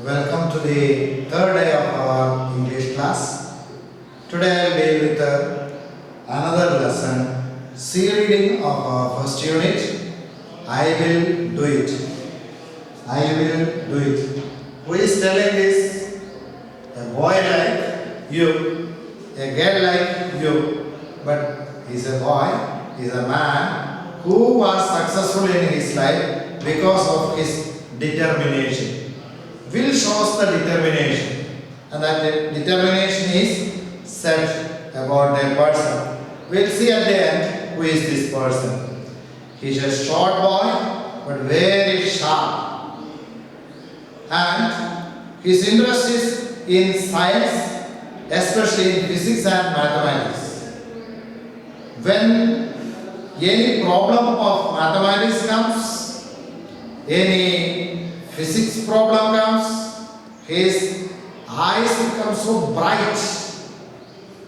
Welcome to the third day of our English class. Today I will be with another lesson, C reading of our first unit. I will do it. I will do it. Who is telling this? A boy like you, a girl like you, but he's a boy, he's a man who was successful in his life because of his determination. Will shows the determination, and that determination is said about a person. We'll see at the end who is this person. He's a short boy but very sharp, and his interest is in science, especially in physics and mathematics. When any problem of mathematics comes, any physics problem comes, his eyes become so bright.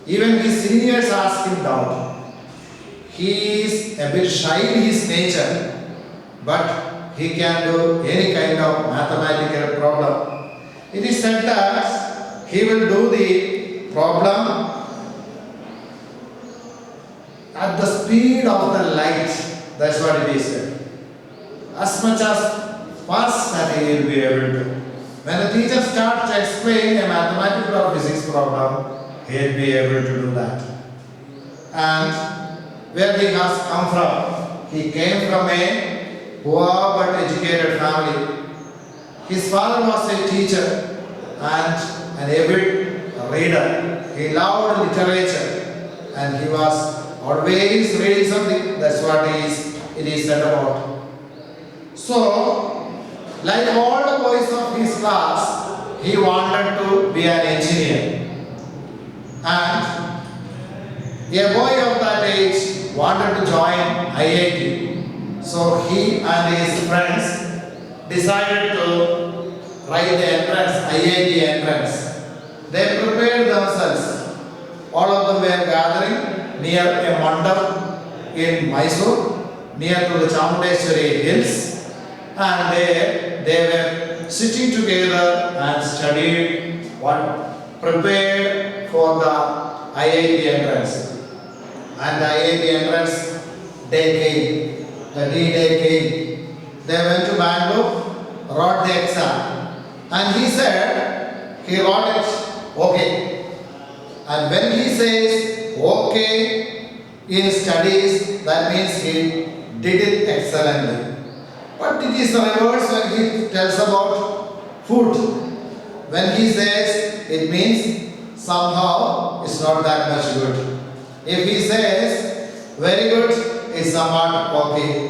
Even his seniors ask him doubt. He is a bit shy in his nature, but he can do any kind of mathematical problem. It is said that he will do the problem at the speed of the light. That's what it is said. As much as fast that he will be able to. When the teacher starts to explain a mathematical or physics problem, he will be able to do that. And where he has come from, he came from a poor but educated family. His father was a teacher and an avid reader. He loved literature and he was always reading something. That's what it is said about. So, like all the boys of his class, he wanted to be an engineer. And a boy of that age wanted to join IIT. So he and his friends decided to write the entrance, IIT entrance. They prepared themselves. All of them were gathering near a mandap in Mysore, near to the Chamundeshwari hills. And they were sitting together and studied prepared for the IIT entrance. And the IIT entrance day came, the D-day came. They went to Bangalore, wrote the exam. And he said, he wrote it okay. And when he says okay in studies, that means he did it excellently. But it is the reverse when he tells about food. When he says, it means somehow it's not that much good. If he says, very good, it's somewhat okay.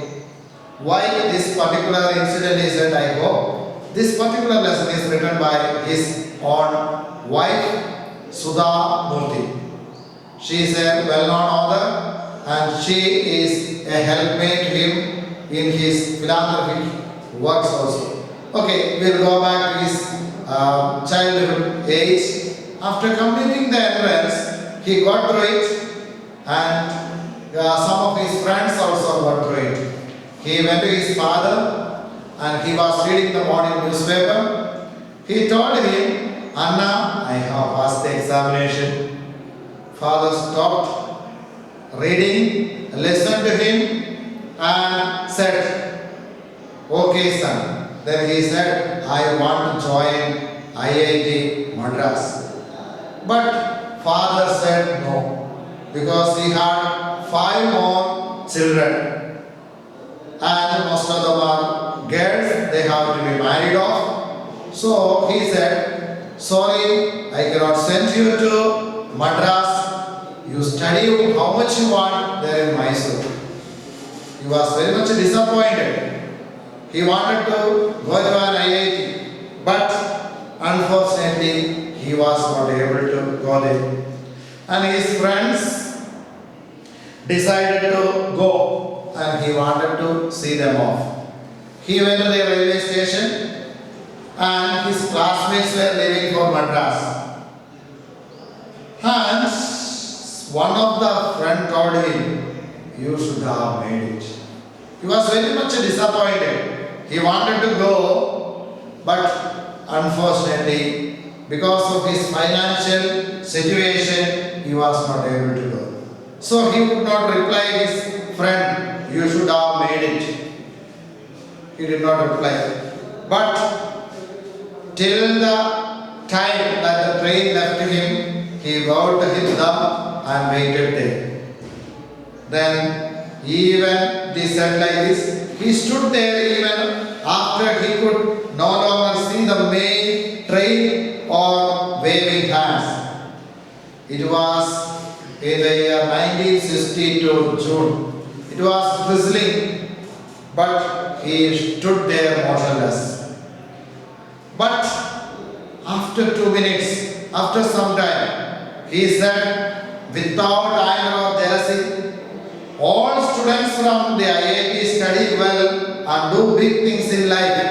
Why this particular incident is that I hope this particular lesson is written by his own wife, Sudha Murthy. She is a well-known author and she is a helpmate to him in his philanthropic works also. Okay, we'll go back to his childhood age. After completing the entrance, he got through it and some of his friends also got through it. He went to his father and he was reading the morning newspaper. He told him, Anna, I have passed the examination. Father stopped reading, listened to him and said, okay son. Then he said, I want to join IIT Madras. But father said no, because he had 5 more children and most of them are girls, they have to be married off. So he said, sorry, I cannot send you to Madras. You study how much you want there in Mysore. He was very much disappointed. He wanted to go to an IIT, but unfortunately he was not able to go there. And his friends decided to go and he wanted to see them off. He went to the railway station and his classmates were leaving for Madras. And one of the friends told him, you should have made it. He was very much disappointed. He wanted to go, but unfortunately, because of his financial situation, he was not able to go. So he would not reply his friend, you should have made it. He did not reply. But till the time that the train left him, he vowed to hit them and waited there. Then even they said like this, he stood there even after he could no longer see the main train or waving hands. It was in the year 1962 June. It was drizzling, but he stood there motionless. But after 2 minutes, after some time, he said, without anger or jealousy, all students from the IIT study well and do big things in life.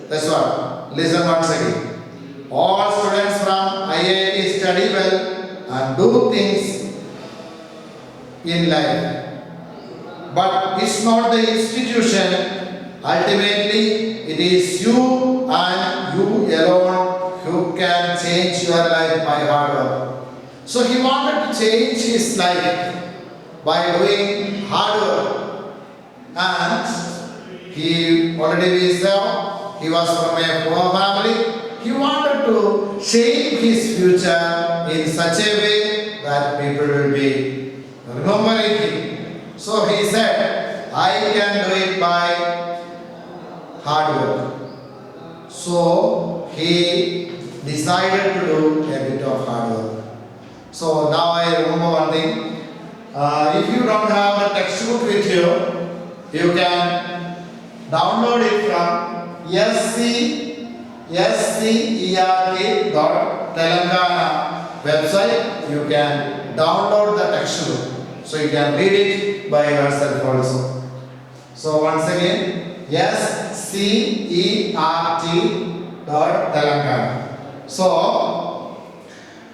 That's what. Listen once again. All students from IIT study well and do things in life. But it's not the institution. Ultimately, it is you and you alone who can change your life by hard work. So he wanted to change his life by doing hard work. And he already saw he was from a poor family. He wanted to shape his future in such a way that people will be remembering him. So he said, I can do it by hard work. So he decided to do a bit of hard work. So now I remember one thing. If you don't have the textbook with you, you can download it from scert.telangana website. You can download the textbook. So you can read it by yourself also. So once again, scert.telangana. So,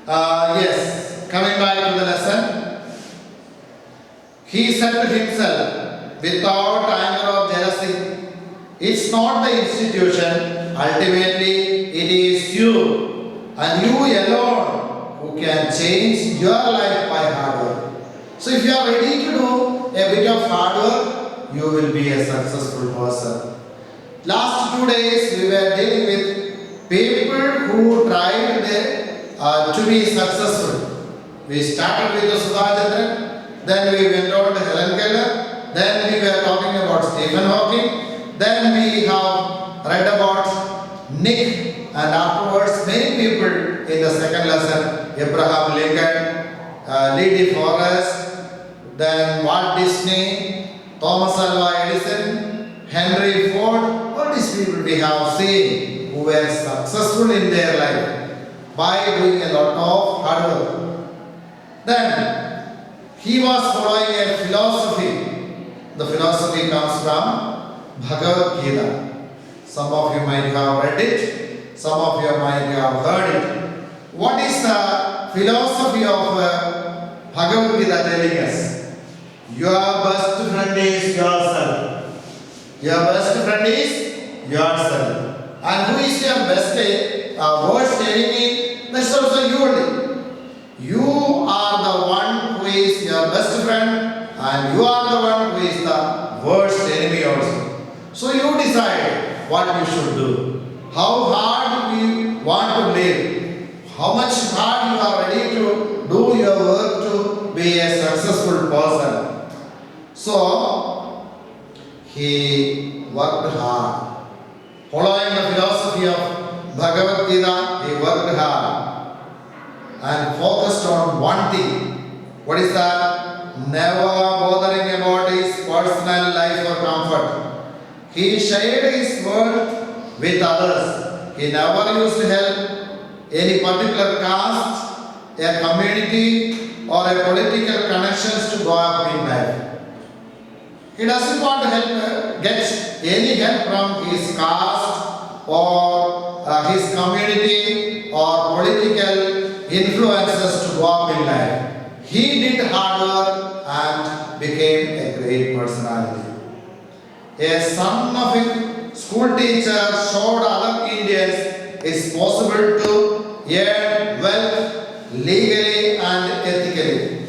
yes, coming back to the lesson. He said to himself, without anger or jealousy, it's not the institution, ultimately it is you and you alone who can change your life by hard work. So if you are ready to do a bit of hard work, you will be a successful person. Last 2 days we were dealing with people who tried to be successful. We started with the Sudhachandran. Then we went on to Helen Keller. Then we were talking about Stephen Hawking. Then we have read about Nick, and afterwards many people in the second lesson, Abraham Lincoln, Lee De Forest, then Walt Disney, Thomas Alva Edison, Henry Ford. All these people we have seen who were successful in their life by doing a lot of hard work. Then he was following a philosophy. The philosophy comes from Bhagavad Gita. Some of you might have read it, some of you might have heard it. What is the philosophy of Bhagavad Gita telling us? Your best friend is yourself. Your best friend is yourself. And who is your best worst enemy? That's also you only. You are the one who is your best friend, and you are the one who is the worst enemy also. So you decide what you should do, how hard you want to live, how much hard you are ready to do your work to be a successful person. So he worked hard. Following the philosophy of Bhagavad Gita, he worked hard and focused on one thing. What is that? Never bothering about his personal life or comfort. He shared his worth with others. He never used to help any particular caste, a community, or a political connections to go up in life. He doesn't want to get any help from his caste or his community or political influences to go up in life. He did hard work and became a great personality. A son school teachers showed other Indians it's possible to earn wealth legally and ethically.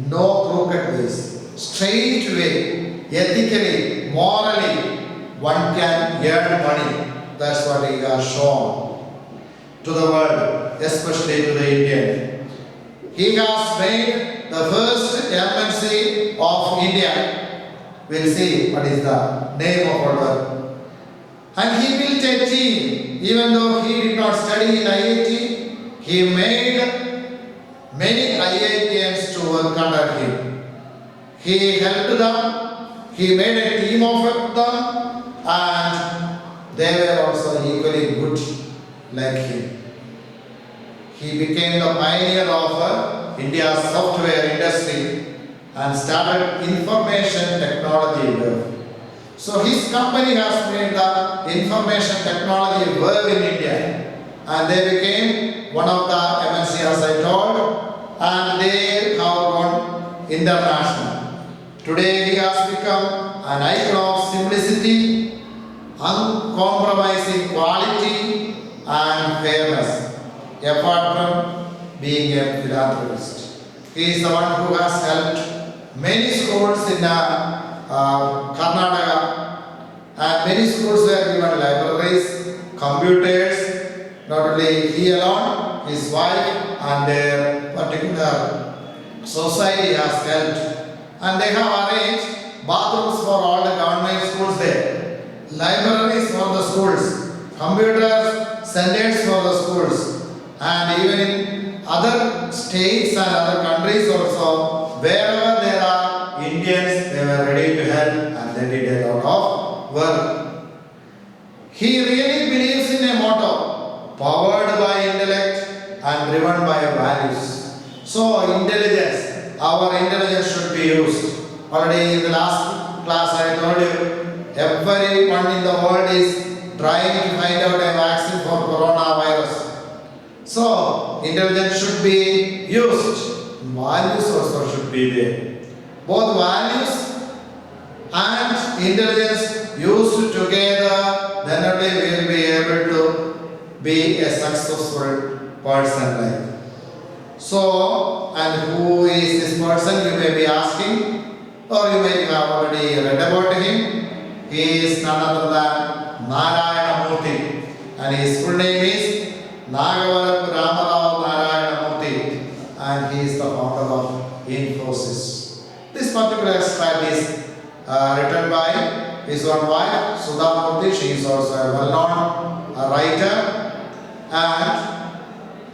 No crooked ways. Straight way, ethically, morally, one can earn money. That's what he has shown to the world, especially to the Indian. He has made the first MNC of India. We'll see what is the name of our work. And he built a team. Even though he did not study in IIT, he made many IITians to work under him. He helped them, he made a team of them, and they were also equally good like him. He became the pioneer of India's software industry and started information technology. So his company has made the information technology verb in India, and they became one of the MNC as I told, and they have gone international. Today he has become an icon of simplicity, uncompromising quality and fairness, apart from being a philanthropist. He is the one who has helped many schools in Karnataka, and many schools were given libraries, computers, not only he alone, his wife and their particular society has helped, and they have arranged bathrooms for all the government schools there, libraries for the schools, computers, centers for the schools, and even in other states and other countries also, wherever there are Indians, they were ready to help and they did a lot of work. He really believes in a motto, powered by intellect and driven by values. So intelligence, our intelligence should be used. Already in the last class I told you, everyone in the world is trying to find out a vaccine for coronavirus. So intelligence should be used. Values also should be there. Both values and intelligence used together, then only we will be able to be a successful person like. So, and who is this person, you may be asking, or you may have already read about him. He is none other than Narayana Murthy, and his full name is Nagavarapu Ramarao Narayana Murthy, and he is the founder of Infosys. This particular slide is written by his own wife, Sudha Murthy. She is also a well-known writer. And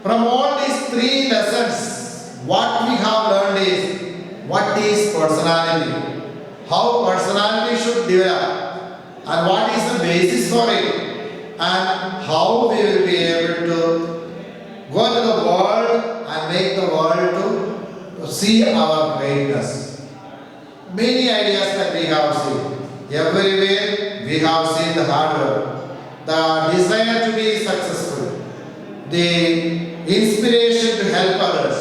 from all these three lessons, what we have learned is what is personality, how personality should develop, and what is the basis for it, and how we will be able to go to the world and make the world to see our greatness. Many ideas that we have seen. Everywhere we have seen the hard work, the desire to be successful, the inspiration to help others.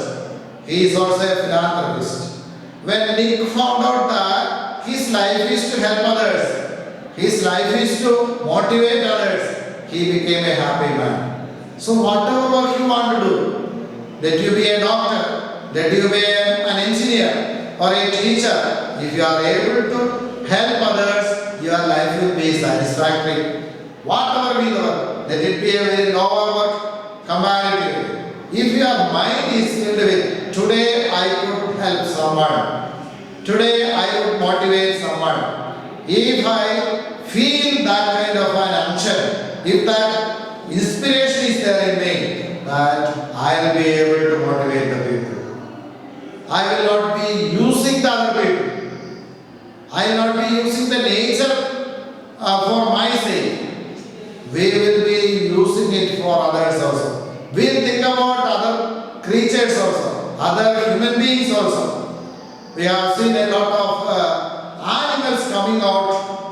He is also a philanthropist. When Nick found out that his life is to help others, his life is to motivate others, he became a happy man. So whatever work you want to do, let you be a doctor, let you be an engineer, or a teacher, if you are able to help others, your life will be satisfactory. Whatever be the work, let it be a very lower work comparatively. If your mind is filled with, today I could help someone, today I would motivate someone, if I feel that kind of an unction, if that inspiration is there in me, that I will be able to motivate the people. I will not be using the other people. I will not be using the nature for my sake. We will be using it for others also. We will think about other creatures also, other human beings also. We have seen a lot of animals coming out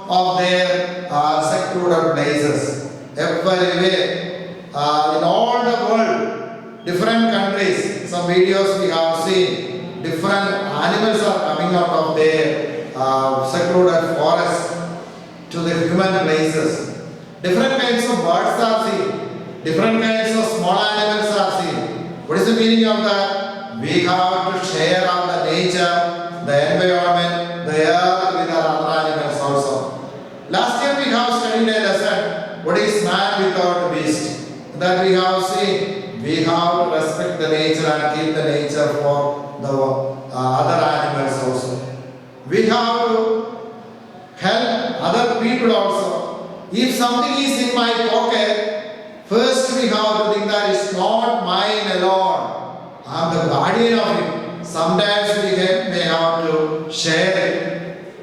of their secluded places. Everywhere, in all the world, different countries, some videos we have seen. Different animals are coming out of their secluded forest to the human places. Different kinds of birds are seen. Different kinds of small animals are seen. What is the meaning of that? We have to share on the nature, the environment, the earth with our other animals also. Last year we have studied a lesson. What is man without beast? That we have seen. We have to respect the nature and keep the nature for the other animals also. We have to help other people also. If something is in my pocket, first we have to think that it's not mine alone. I am the guardian of it. Sometimes we may have to share it.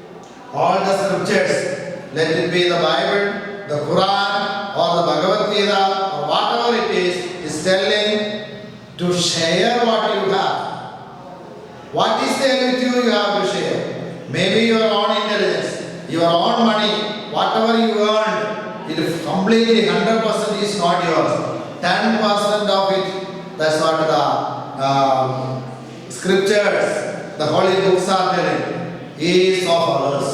All the scriptures, let it be the Bible, the Quran, or the Bhagavad Gita, or whatever it is telling to share what you have. What is there with you have to share. Maybe your own intelligence, your own money, whatever you earned, it completely 100% is not yours. 10% of it, that's what the scriptures, the holy books are telling, is of others.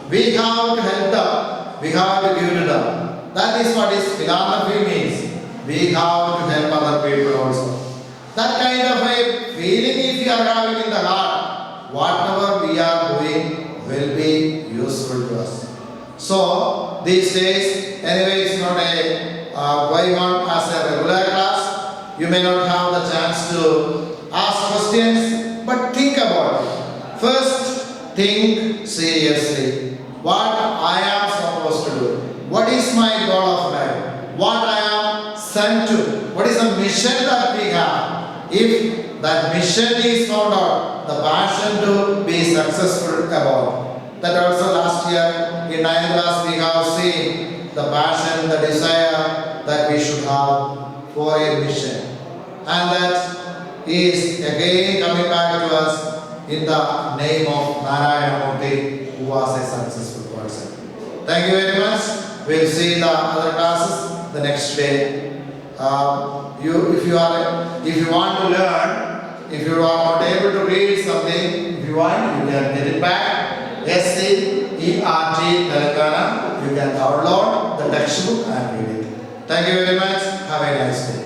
We have to help them, we have to give to them. That is what is philosophy means. We have to help other people also. That kind of a feeling if you are having in the heart, whatever we are doing will be useful to us. So these days, anyway, it's not going on as a regular class. You may not have the chance to ask questions, but think about it. First, think seriously. What I am supposed to do? What is my goal of life? What I am sent to? What is the mission that we have? If that mission is found out, the passion to be successful about. That also last year in 9th class we have seen the passion, the desire that we should have for a mission. And that is again coming back to us in the name of Narayana Murthy, who was a successful person. Thank you very much. We'll see the other classes the next day. If you want to learn, if you are not able to read something, if you want, you can get it back. SCERT Telangana. You can download the textbook and read it. Thank you very much. Have a nice day.